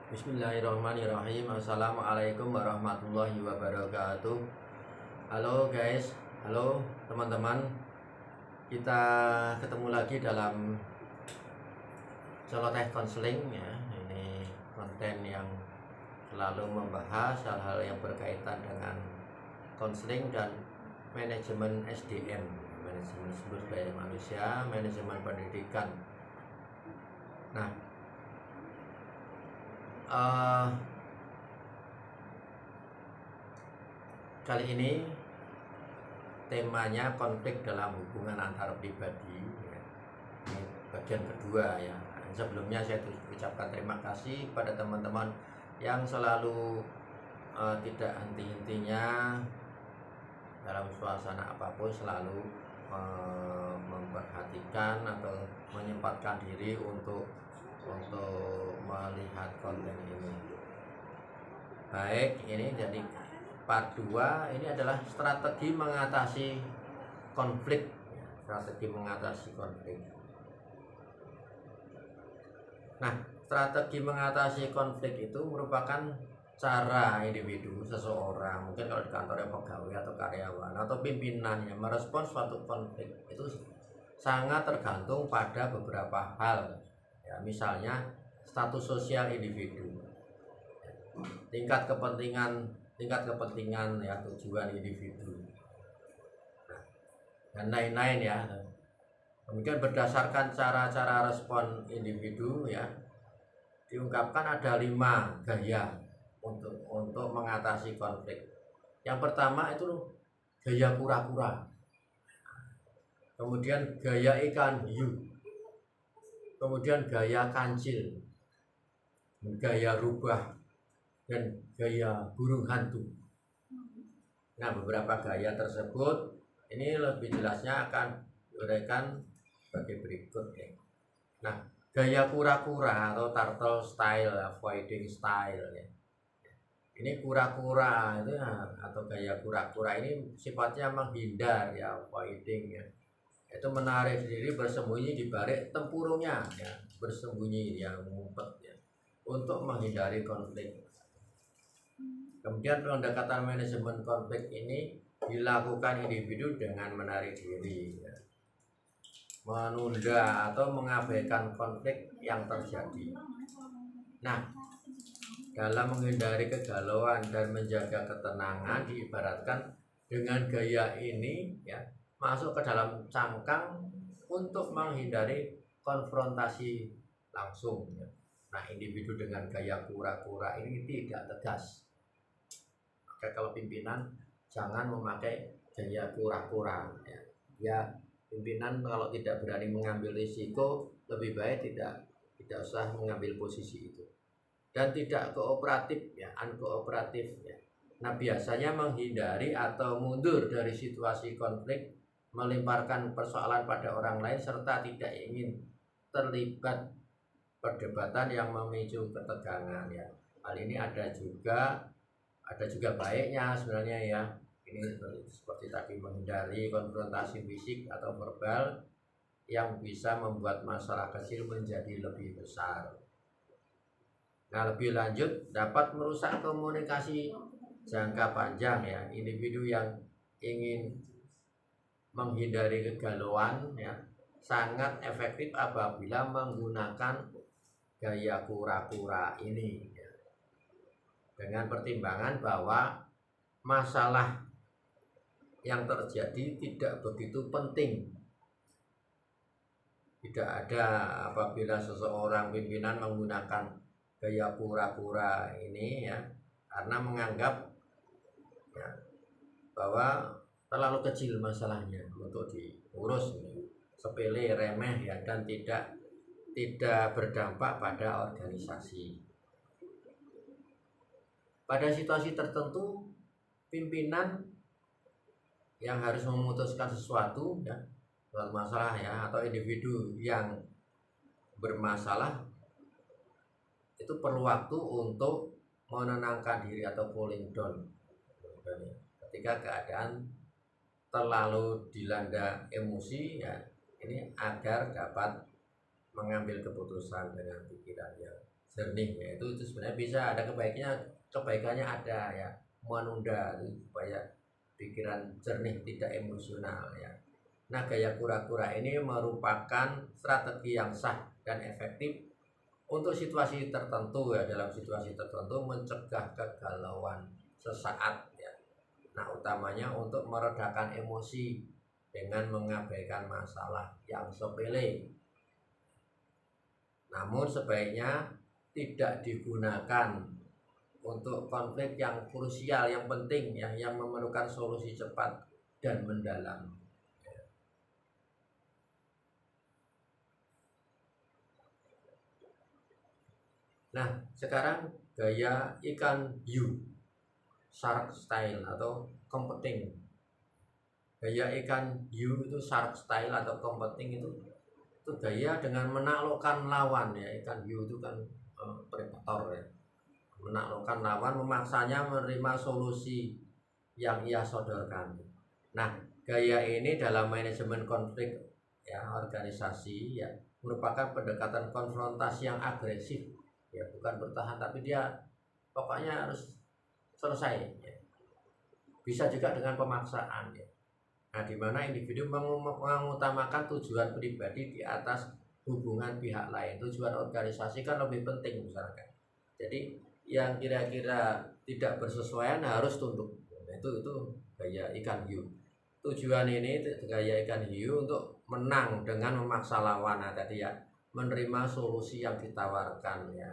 Bismillahirrahmanirrahim. Assalamualaikum warahmatullahi wabarakatuh. Halo guys, halo teman-teman. Kita ketemu lagi dalam Celoteh Konseling ya. Ini konten yang selalu membahas hal-hal yang berkaitan dengan konseling dan manajemen SDM, manajemen sumber daya manusia, manajemen pendidikan. Nah, kali ini temanya konflik dalam hubungan antar pribadi ya. Ini bagian kedua ya. Sebelumnya saya ucapkan terima kasih pada teman-teman yang selalu tidak henti-hentinya dalam suasana apapun selalu memperhatikan atau menyempatkan diri untuk melihat konten ini. Baik, ini jadi part 2. Ini adalah strategi mengatasi konflik. Strategi mengatasi konflik. Nah, strategi mengatasi konflik itu merupakan cara individu, seseorang, mungkin kalau di kantornya pegawai atau karyawan atau pimpinannya merespons suatu konflik itu sangat tergantung pada beberapa hal. Ya, misalnya status sosial individu, tingkat kepentingan ya, tujuan individu, dan lain-lain ya. Kemudian berdasarkan cara-cara respon individu ya, diungkapkan ada 5 gaya untuk mengatasi konflik. Yang pertama itu gaya kura-kura, kemudian gaya ikan hiu, kemudian gaya kancil, gaya rubah, dan gaya burung hantu. Nah, beberapa gaya tersebut ini lebih jelasnya akan diuraikan sebagai berikut ya. Nah, gaya kura-kura atau turtle style, avoiding style ya. Ini kura-kura itu ya, atau gaya kura-kura ini sifatnya menghindar ya, avoiding ya. Itu menarik diri, bersembunyi di balik tempurungnya ya, bersembunyi ya, ngumpet ya, untuk menghindari konflik. Kemudian pendekatan manajemen konflik ini dilakukan individu dengan menarik diri ya, menunda atau mengabaikan konflik yang terjadi. Nah, dalam menghindari kegalauan dan menjaga ketenangan diibaratkan dengan gaya ini ya, masuk ke dalam cangkang untuk menghindari konfrontasi langsung ya. Nah, individu dengan gaya kura-kura ini tidak tegas. Maka kalau pimpinan jangan memakai gaya kura-kura ya. Ya, pimpinan kalau tidak berani mengambil risiko, lebih baik tidak usah mengambil posisi itu. Dan tidak kooperatif ya, unkooperatif ya. Nah, biasanya menghindari atau mundur dari situasi konflik, melemparkan persoalan pada orang lain, serta tidak ingin terlibat perdebatan yang memicu ketegangan ya. Hal ini ada juga baiknya sebenarnya ya. Ini seperti tadi, menghindari konfrontasi fisik atau verbal yang bisa membuat masalah kecil menjadi lebih besar. Nah, lebih lanjut dapat merusak komunikasi jangka panjang ya. Individu yang ingin menghindari kegalauan ya, sangat efektif apabila menggunakan gaya kura-kura ini ya. Dengan pertimbangan bahwa masalah yang terjadi tidak begitu penting. Tidak ada apabila seseorang pimpinan menggunakan gaya kura-kura ini ya, karena menganggap ya, bahwa terlalu kecil masalahnya untuk diurus, sepele, remeh ya, dan tidak berdampak pada organisasi. Pada situasi tertentu, pimpinan yang harus memutuskan sesuatu ya, masalah ya, atau individu yang bermasalah itu perlu waktu untuk menenangkan diri atau cooling down ketika keadaan terlalu dilanda emosi ya, ini agar dapat mengambil keputusan dengan pikiran yang jernih ya, itu sebenarnya bisa ada kebaikannya ada ya, menunda supaya pikiran jernih, tidak emosional ya. Nah, gaya kura-kura ini merupakan strategi yang sah dan efektif untuk situasi tertentu ya, dalam situasi tertentu mencegah kegalauan sesaat ya. Nah, utamanya untuk meredakan emosi dengan mengabaikan masalah yang sepele. Namun sebaiknya tidak digunakan untuk konflik yang krusial, yang penting ya, yang memerlukan solusi cepat dan mendalam. Nah, sekarang gaya ikan hiu, shark style atau competing. Gaya ikan hiu itu shark style atau competing itu gaya dengan menaklukkan lawan ya. Ikan hiu itu kan predator ya, menaklukkan lawan, memaksanya menerima solusi yang ia sodorkan. Nah, gaya ini dalam manajemen konflik ya, organisasi ya, merupakan pendekatan konfrontasi yang agresif ya, bukan bertahan tapi dia pokoknya harus selesai ya. Bisa juga dengan pemaksaan ya. Nah, di mana individu mengutamakan tujuan pribadi di atas hubungan pihak lain. Tujuan organisasi kan lebih penting misalkan. Jadi yang kira-kira tidak bersesuaian harus tunduk. Itu gaya ikan hiu. Tujuan ini gaya ikan hiu untuk menang dengan memaksa lawan. Nah, tadi ya, menerima solusi yang ditawarkan ya.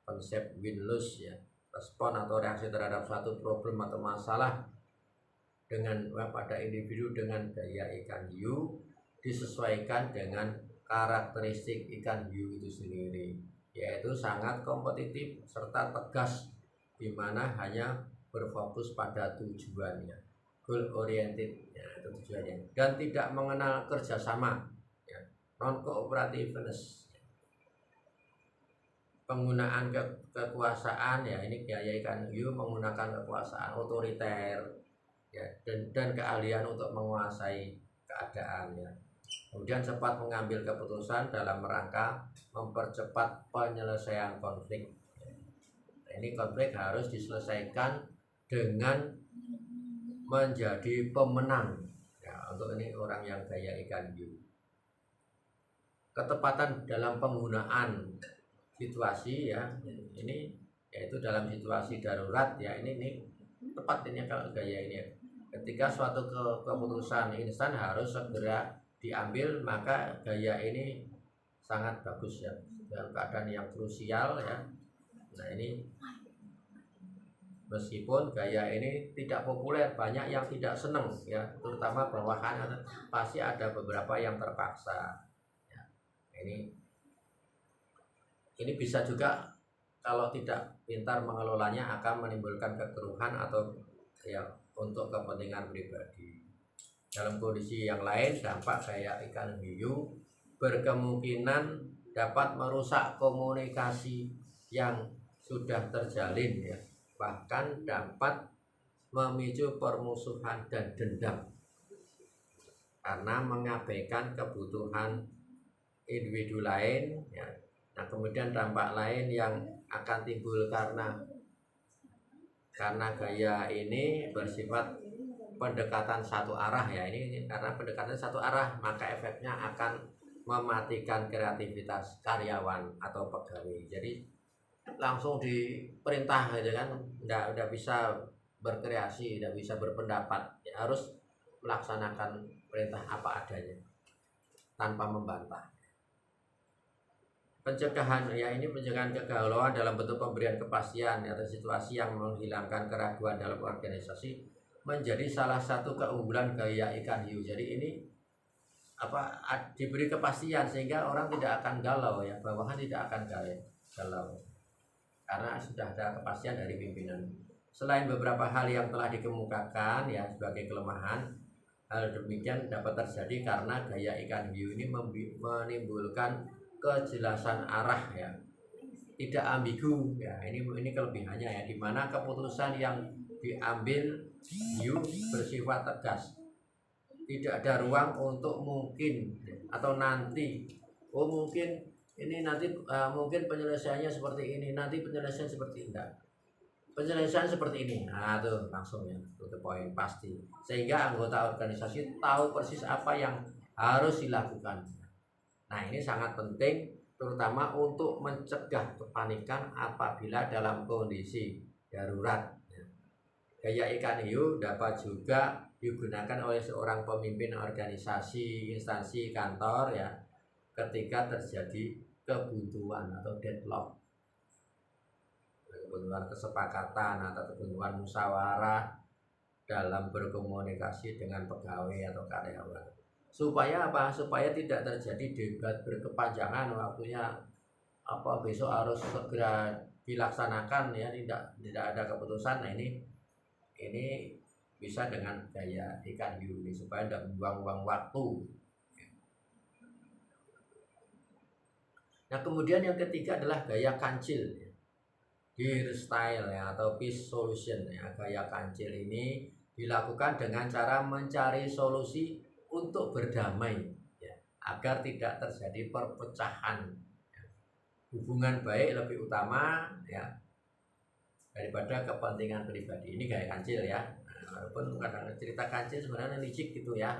Konsep win-lose ya. Respon atau reaksi terhadap suatu problem atau masalah dengan pada individu dengan gaya ikan hiu disesuaikan dengan karakteristik ikan hiu itu sendiri, yaitu sangat kompetitif serta tegas, di mana hanya berfokus pada tujuannya, goal oriented ya, itu tujuannya, dan tidak mengenal kerjasama ya, non cooperativeness. Penggunaan kekuasaan ya, ini gaya ikan hiu menggunakan kekuasaan otoriter ya, dan keahlian untuk menguasai keadaan ya. Kemudian cepat mengambil keputusan dalam rangka mempercepat penyelesaian konflik. Nah, ini konflik harus diselesaikan dengan menjadi pemenang ya, untuk ini orang yang gaya ikan hiu. Ketepatan dalam penggunaan situasi ya, ini yaitu dalam situasi darurat ya, ini tepat ini kalau gaya ini ya. Ketika suatu keputusan instan harus segera diambil, maka gaya ini sangat bagus ya dalam keadaan yang krusial ya. Nah, ini meskipun gaya ini tidak populer, banyak yang tidak senang ya, terutama bawahan, pasti ada beberapa yang terpaksa ya. Ini bisa juga kalau tidak pintar mengelolanya akan menimbulkan kekeruhan atau ya untuk kepentingan pribadi. Dalam kondisi yang lain, dampak gaya ikan hiu berkemungkinan dapat merusak komunikasi yang sudah terjalin ya, bahkan dapat memicu permusuhan dan dendam karena mengabaikan kebutuhan individu lain ya. Nah, kemudian dampak lain yang akan timbul karena gaya ini bersifat pendekatan satu arah ya, ini karena pendekatan satu arah maka efeknya akan mematikan kreativitas karyawan atau pegawai. Jadi langsung diperintah gitu kan, udah bisa berkreasi, udah bisa berpendapat ya, harus melaksanakan perintah apa adanya tanpa membantah. Pencegahan ya, ini pencegahan kegalauan dalam bentuk pemberian kepastian atau situasi yang menghilangkan keraguan dalam organisasi menjadi salah satu keunggulan gaya ikan hiu. Jadi ini diberi kepastian sehingga orang tidak akan galau ya, bawahan tidak akan galau karena sudah ada kepastian dari pimpinan. Selain beberapa hal yang telah dikemukakan ya sebagai kelemahan, hal demikian dapat terjadi karena gaya ikan hiu ini menimbulkan kejelasan arah ya, tidak ambigu ya, ini kelebihannya ya, dimana keputusan yang diambil hiu bersifat tegas, tidak ada ruang untuk mungkin atau nanti, mungkin ini nanti mungkin penyelesaiannya seperti ini, nanti penyelesaian seperti enggak. Penyelesaian seperti ini, nah tuh langsung ya, to the point pasti. Sehingga anggota organisasi tahu persis apa yang harus dilakukan. Nah ini sangat penting, terutama untuk mencegah kepanikan apabila dalam kondisi darurat. Gaya ikan hiu dapat juga digunakan oleh seorang pemimpin organisasi, instansi, kantor ya, ketika terjadi kebuntuan atau deadlock, kebuntuan kesepakatan atau kebuntuan musyawarah dalam berkomunikasi dengan pegawai atau karyawan. Supaya apa? Supaya tidak terjadi debat berkepanjangan, waktunya apa besok harus segera dilaksanakan ya, tidak ada keputusan. Nah ini bisa dengan gaya ikan hiu ini supaya tidak membuang-buang waktu. Nah kemudian yang ketiga adalah gaya kancil, gear style ya, atau peace solution ya. Gaya kancil ini dilakukan dengan cara mencari solusi untuk berdamai ya, agar tidak terjadi perpecahan ya. Hubungan baik lebih utama ya daripada kepentingan pribadi. Ini gaya kancil ya. Walaupun kadang cerita kancil sebenarnya licik gitu ya,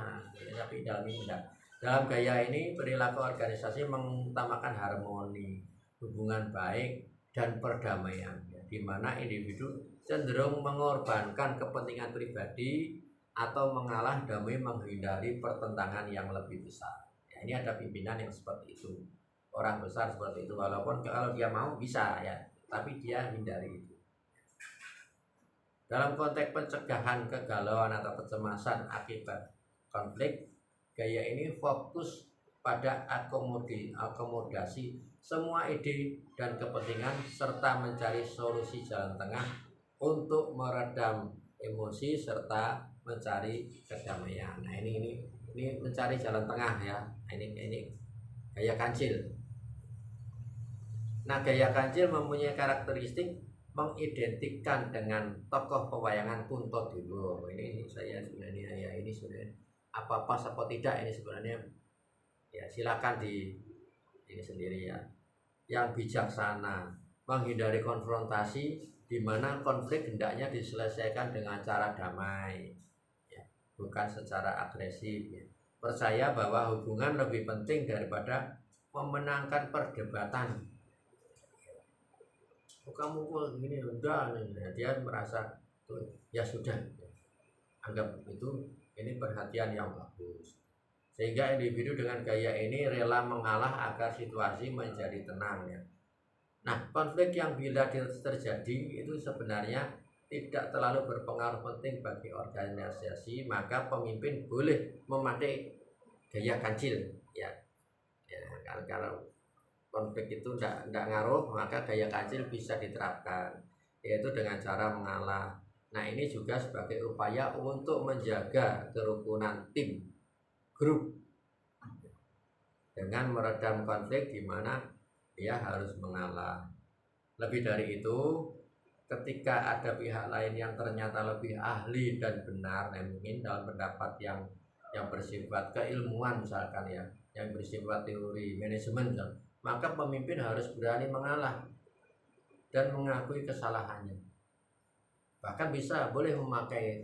tapi dalam ini enggak. Dalam gaya ini perilaku organisasi mengutamakan harmoni, hubungan baik dan perdamaian ya, di mana individu cenderung mengorbankan kepentingan pribadi atau mengalah demi menghindari pertentangan yang lebih besar ya. Ini ada pimpinan yang seperti itu, orang besar seperti itu, walaupun kalau dia mau bisa ya, tapi dia hindari itu. Dalam konteks pencegahan kegalauan atau kecemasan akibat konflik, gaya ini fokus pada akomodasi semua ide dan kepentingan serta mencari solusi jalan tengah untuk meredam emosi serta mencari kedamaian. Nah ini mencari jalan tengah ya. Nah, ini gaya kancil. Nah gaya kancil mempunyai karakteristik mengidentikan dengan tokoh pewayangan Kunto Dewa. Ini saya sebenarnya ya, ini sebenarnya apa pas apa tidak ini sebenarnya ya, silakan ini sendiri ya. Yang bijaksana, menghindari konfrontasi, di mana konflik hendaknya diselesaikan dengan cara damai ya, bukan secara agresif ya. Percaya bahwa hubungan lebih penting daripada memenangkan perdebatan. Kamu kok gini udah, dia merasa tuh ya sudah, anggap itu ini perhatian yang bagus, sehingga individu dengan gaya ini rela mengalah agar situasi menjadi tenang ya. Nah konflik yang bila terjadi itu sebenarnya tidak terlalu berpengaruh penting bagi organisasi, maka pemimpin boleh memakai gaya kancil ya, kalau konflik itu tidak ngaruh, maka gaya kancil bisa diterapkan, yaitu dengan cara mengalah. Nah ini juga sebagai upaya untuk menjaga kerukunan tim, grup, dengan meredam konflik di mana dia harus mengalah. Lebih dari itu, ketika ada pihak lain yang ternyata lebih ahli dan benar, mungkin dalam pendapat yang bersifat keilmuan misalkan ya, yang bersifat teori manajemen, maka pemimpin harus berani mengalah dan mengakui kesalahannya. Bahkan boleh memakai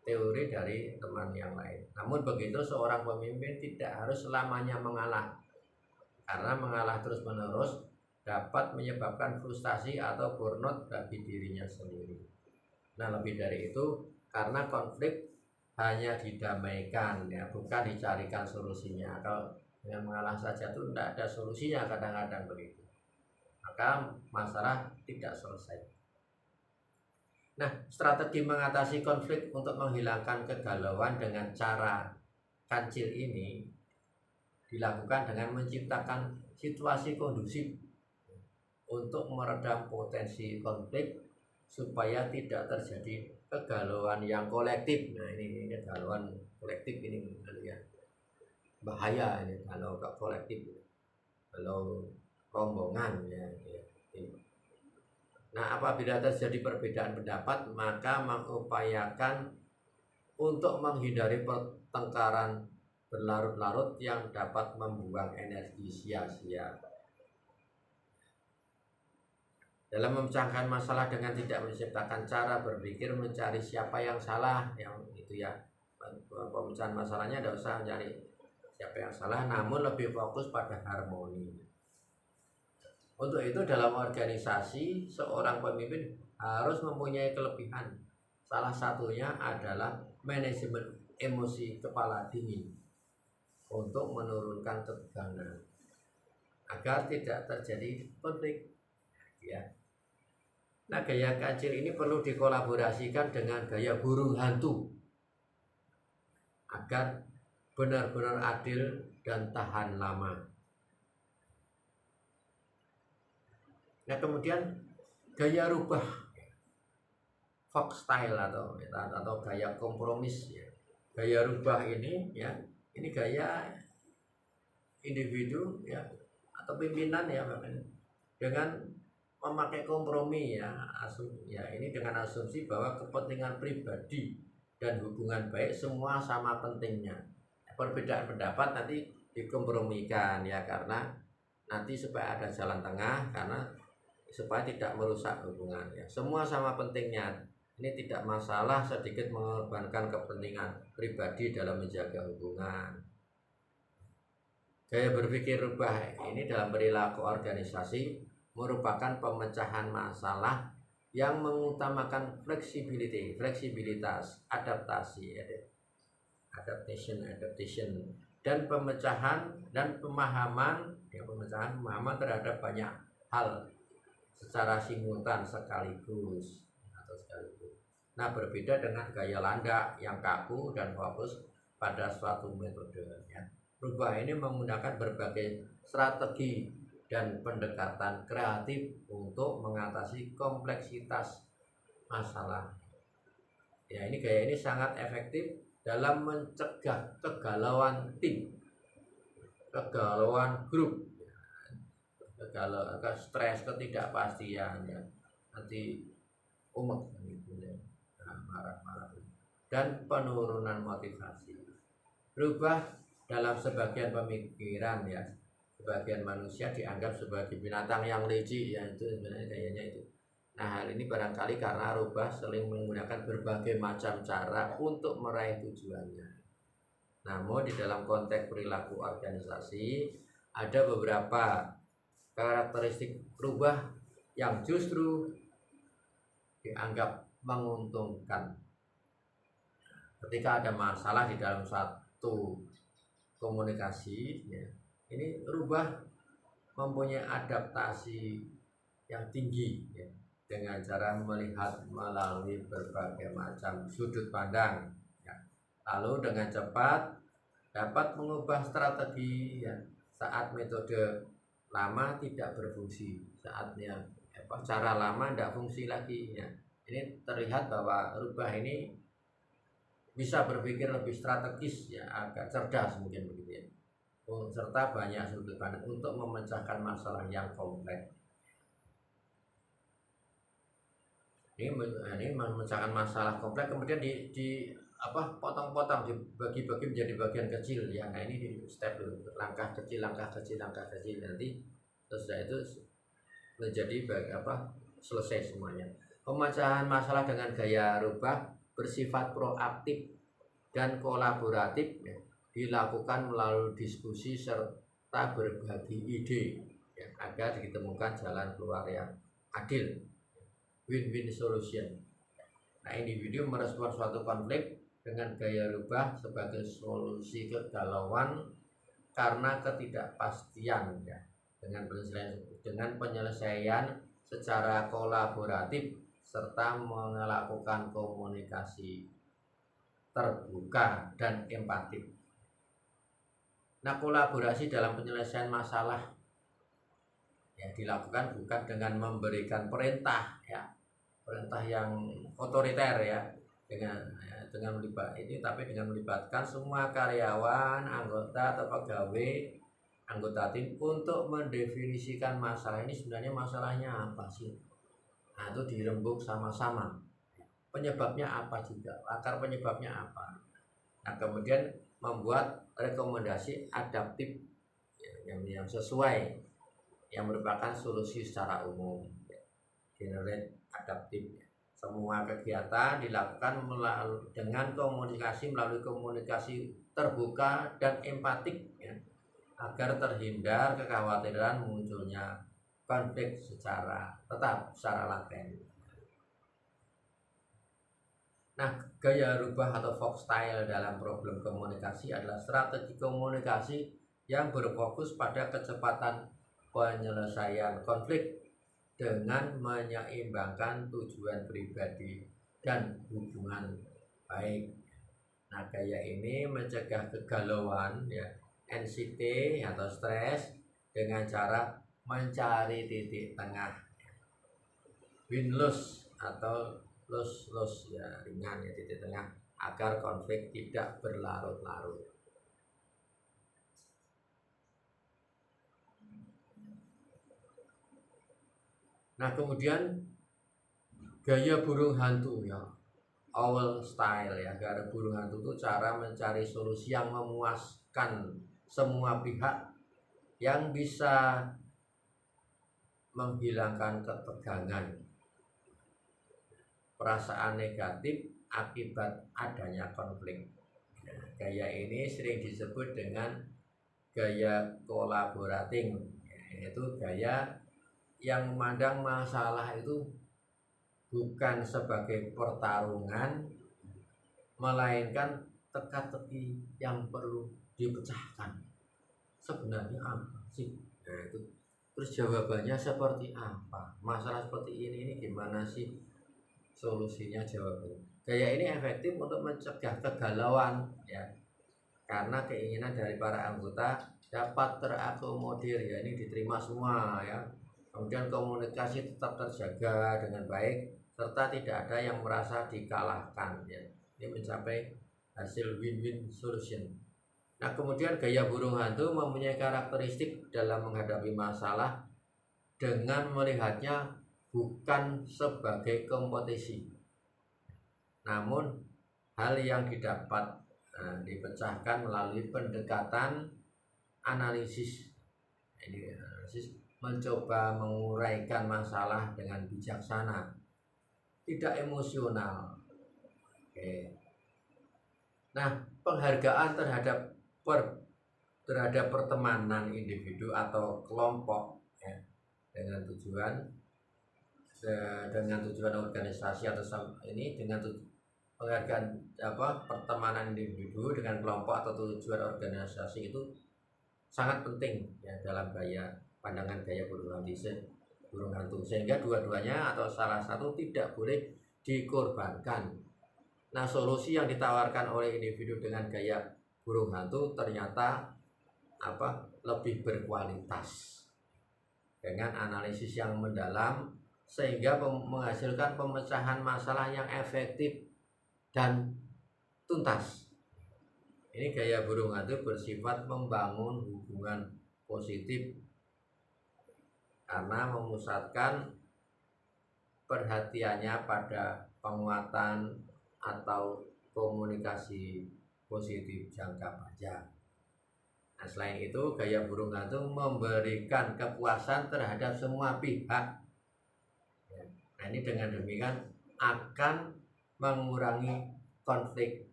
teori dari teman yang lain. Namun begitu seorang pemimpin tidak harus selamanya mengalah, karena mengalah terus-menerus dapat menyebabkan frustasi atau burnout bagi dirinya sendiri. Nah lebih dari itu, karena konflik hanya didamaikan ya, bukan dicarikan solusinya. Kalau dengan mengalah saja itu tidak ada solusinya, kadang-kadang begitu, maka masalah tidak selesai. Nah strategi mengatasi konflik untuk menghilangkan kegalauan dengan cara kancil ini dilakukan dengan menciptakan situasi kondusif untuk meredam potensi konflik supaya tidak terjadi kegalauan yang kolektif. Nah ini kegalauan kolektif ini ya, bahaya ini kalau kolektif, kalau rombongan ya. Nah apabila terjadi perbedaan pendapat, maka mengupayakan untuk menghindari pertengkaran berlarut-larut yang dapat membuang energi sia-sia. dalam memecahkan masalah dengan tidak menciptakan cara berpikir mencari siapa yang salah, yang itu ya. Pemecahan masalahnya tidak usah mencari siapa yang salah, namun lebih fokus pada harmoni. Untuk itu dalam organisasi seorang pemimpin harus mempunyai kelebihan. Salah satunya adalah manajemen emosi kepala dingin untuk menurunkan ketegangan agar tidak terjadi konflik ya. Nah, gaya kancil ini perlu dikolaborasikan dengan gaya burung hantu agar benar-benar adil dan tahan lama. Nah, kemudian gaya rubah Fox style atau gaya kompromis ya. Gaya rubah ini ya, ini gaya individu ya atau pimpinan ya, dengan memakai kompromi ya, ini dengan asumsi bahwa kepentingan pribadi dan hubungan baik semua sama pentingnya. Perbedaan pendapat nanti dikompromikan ya, karena nanti supaya ada jalan tengah, karena supaya tidak merusak hubungan ya. Semua sama pentingnya. Ini tidak masalah sedikit mengorbankan kepentingan pribadi dalam menjaga hubungan. Gaya berpikir rubah ini dalam perilaku organisasi merupakan pemecahan masalah yang mengutamakan fleksibilitas, adaptation, dan pemecahan dan pemahaman terhadap banyak hal secara simultan sekaligus. Nah, berbeda dengan gaya landak yang kaku dan fokus pada suatu metode ya. Rubah ini menggunakan berbagai strategi dan pendekatan kreatif untuk mengatasi kompleksitas masalah. Ya, ini gaya ini sangat efektif dalam mencegah kegalauan tim, kegalauan grup, stres, ketidakpastian ya. Nanti umek gitu ya. Marah-marah dan penurunan motivasi. Rubah dalam sebagian pemikiran ya, sebagian manusia dianggap sebagai binatang yang licik ya, itu sebenarnya kayaknya itu. Nah, hal ini barangkali karena rubah sering menggunakan berbagai macam cara untuk meraih tujuannya. Namun di dalam konteks perilaku organisasi ada beberapa karakteristik rubah yang justru dianggap menguntungkan. Ketika ada masalah di dalam satu komunikasi ya, ini rubah mempunyai adaptasi yang tinggi ya, dengan cara melihat melalui berbagai macam sudut pandang ya. Lalu dengan cepat dapat mengubah strategi ya, saat metode lama tidak berfungsi, saatnya cara lama tidak fungsi lagi ya. Ini terlihat bahwa rubah ini bisa berpikir lebih strategis ya, agak cerdas mungkin begitu ya, serta banyak sudut pandang untuk memecahkan masalah yang kompleks. Ini memecahkan masalah kompleks kemudian potong-potong, dibagi-bagi menjadi bagian kecil ya. Nah, ini di step dulu, langkah kecil nanti setelah itu menjadi selesai semuanya. Pemecahan masalah dengan gaya rubah bersifat proaktif dan kolaboratif ya, dilakukan melalui diskusi serta berbagi ide ya, agar ditemukan jalan keluar yang adil, win-win solution. Nah, individu merespon suatu konflik dengan gaya rubah sebagai solusi kegalauan karena ketidakpastian ya, dengan penyelesaian secara kolaboratif serta melakukan komunikasi terbuka dan empatik. Nah, kolaborasi dalam penyelesaian masalah ya dilakukan bukan dengan memberikan perintah ya, perintah yang otoriter ya, dengan melibatkan semua karyawan, anggota atau pegawai, anggota tim untuk mendefinisikan masalah ini sebenarnya masalahnya apa sih. Nah, itu dirembuk sama-sama. Penyebabnya apa juga, akar penyebabnya apa. Nah, kemudian membuat rekomendasi adaptif yang sesuai, yang merupakan solusi secara umum. generate adaptif. Semua kegiatan dilakukan dengan komunikasi, melalui komunikasi terbuka dan empatik ya, agar terhindar kekhawatiran munculnya konflik secara laten. Nah, gaya rubah atau Fox style dalam problem komunikasi adalah strategi komunikasi yang berfokus pada kecepatan penyelesaian konflik dengan menyeimbangkan tujuan pribadi dan hubungan baik. Nah, gaya ini mencegah kegalauan ya, anxiety atau stres dengan cara mencari titik tengah, win-lose atau lose ya, ringan ya, titik tengah, agar konflik tidak berlarut-larut. Nah, kemudian gaya burung hantu ya, owl style ya. Gaya burung hantu itu cara mencari solusi yang memuaskan semua pihak, yang bisa menghilangkan ketegangan, perasaan negatif akibat adanya konflik. Nah, gaya ini sering disebut dengan gaya collaborating, yaitu gaya yang memandang masalah itu bukan sebagai pertarungan, melainkan teka-teki yang perlu dipecahkan. Sebenarnya apa sih? Nah, itu terus jawabannya seperti apa? Masalah seperti ini gimana sih solusinya, jawabannya? Gaya ini efektif untuk mencegah kegalauan ya, karena keinginan dari para anggota dapat terakomodir ya, ini diterima semua ya. Kemudian komunikasi tetap terjaga dengan baik, serta tidak ada yang merasa dikalahkan ya. Ini mencapai hasil win-win solution. Nah, kemudian gaya burung hantu mempunyai karakteristik dalam menghadapi masalah dengan melihatnya bukan sebagai kompetisi, namun hal yang didapat dipecahkan melalui pendekatan analisis. Ini analisis mencoba menguraikan masalah dengan bijaksana, tidak emosional. Oke. Nah, penghargaan terhadap pertemanan individu atau kelompok ya, dengan tujuan organisasi atau ini, dengan penghargaan pertemanan individu dengan kelompok atau tujuan organisasi itu sangat penting ya dalam pandangan gaya burung hantu, sehingga dua-duanya atau salah satu tidak boleh dikorbankan. Nah, solusi yang ditawarkan oleh individu dengan gaya burung hantu ternyata lebih berkualitas dengan analisis yang mendalam, sehingga menghasilkan pemecahan masalah yang efektif dan tuntas. Ini gaya burung hantu bersifat membangun hubungan positif karena memusatkan perhatiannya pada penguatan atau komunikasi positif jangka panjang. Nah, selain itu, gaya burung hantu memberikan kepuasan terhadap semua pihak. Nah, ini dengan demikian akan mengurangi konflik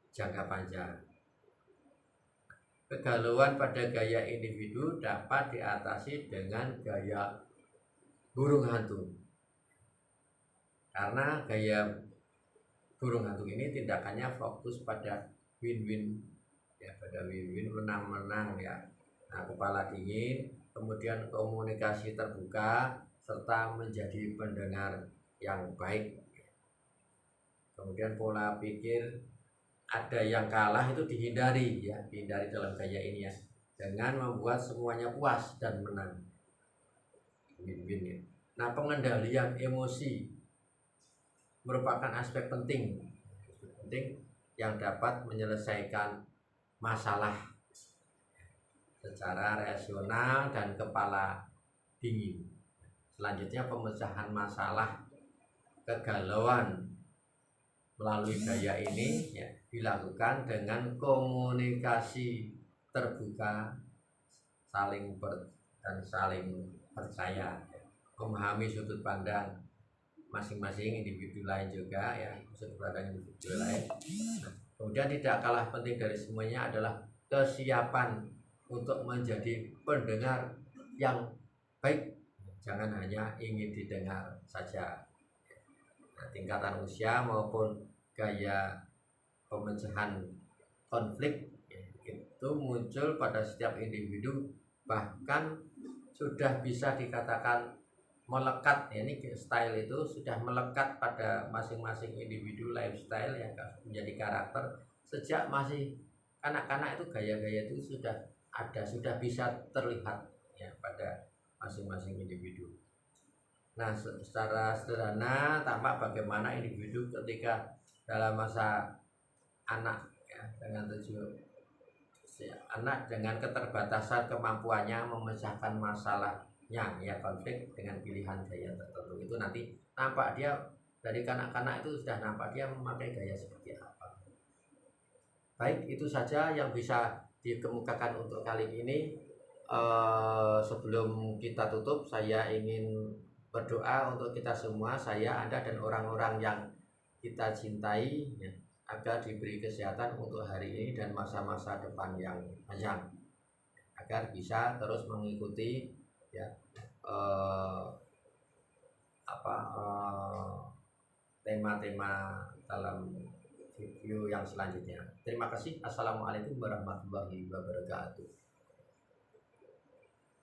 jangka panjang. Kegalauan pada gaya individu dapat diatasi dengan gaya burung hantu, karena gaya burung hantu ini tindakannya fokus pada win-win ya, pada win-win, menang-menang ya. Nah, kepala dingin, kemudian komunikasi terbuka, serta menjadi pendengar yang baik. Kemudian pola pikir ada yang kalah itu dihindari ya, dihindari dalam gaya ini ya, dengan membuat semuanya puas dan menang, win-win ya. Nah, pengendalian emosi merupakan aspek penting yang dapat menyelesaikan masalah secara rasional dan kepala dingin. Selanjutnya, pemecahan masalah kegalauan melalui gaya ini ya, dilakukan dengan komunikasi terbuka, saling percaya, memahami sudut pandang masing-masing individu lain juga ya, sudut pandang individu lain. Nah, kemudian tidak kalah penting dari semuanya adalah kesiapan untuk menjadi pendengar yang baik, jangan hanya ingin didengar saja. Nah, tingkatan usia maupun gaya pemecahan konflik ya, itu muncul pada setiap individu, bahkan sudah bisa dikatakan melekat ya, ini style itu sudah melekat pada masing-masing individu, lifestyle yang menjadi karakter sejak masih kanak-kanak. Itu gaya-gaya itu sudah ada, sudah bisa terlihat ya pada masing-masing individu. Nah, secara sederhana tampak bagaimana individu ketika dalam masa anak ya, dengan anak dengan keterbatasan kemampuannya memecahkan masalahnya ya, konflik dengan pilihan gaya tertentu, itu nanti nampak dia dari kanak-kanak itu sudah nampak dia memakai gaya seperti apa. Baik, itu saja yang bisa dikemukakan untuk kali ini. Sebelum kita tutup, saya ingin berdoa untuk kita semua, saya, Anda, dan orang-orang yang kita cintai ya, agar diberi kesehatan untuk hari ini dan masa-masa depan yang panjang, agar bisa terus mengikuti ya tema-tema dalam video yang selanjutnya. Terima kasih. Assalamualaikum warahmatullahi wabarakatuh.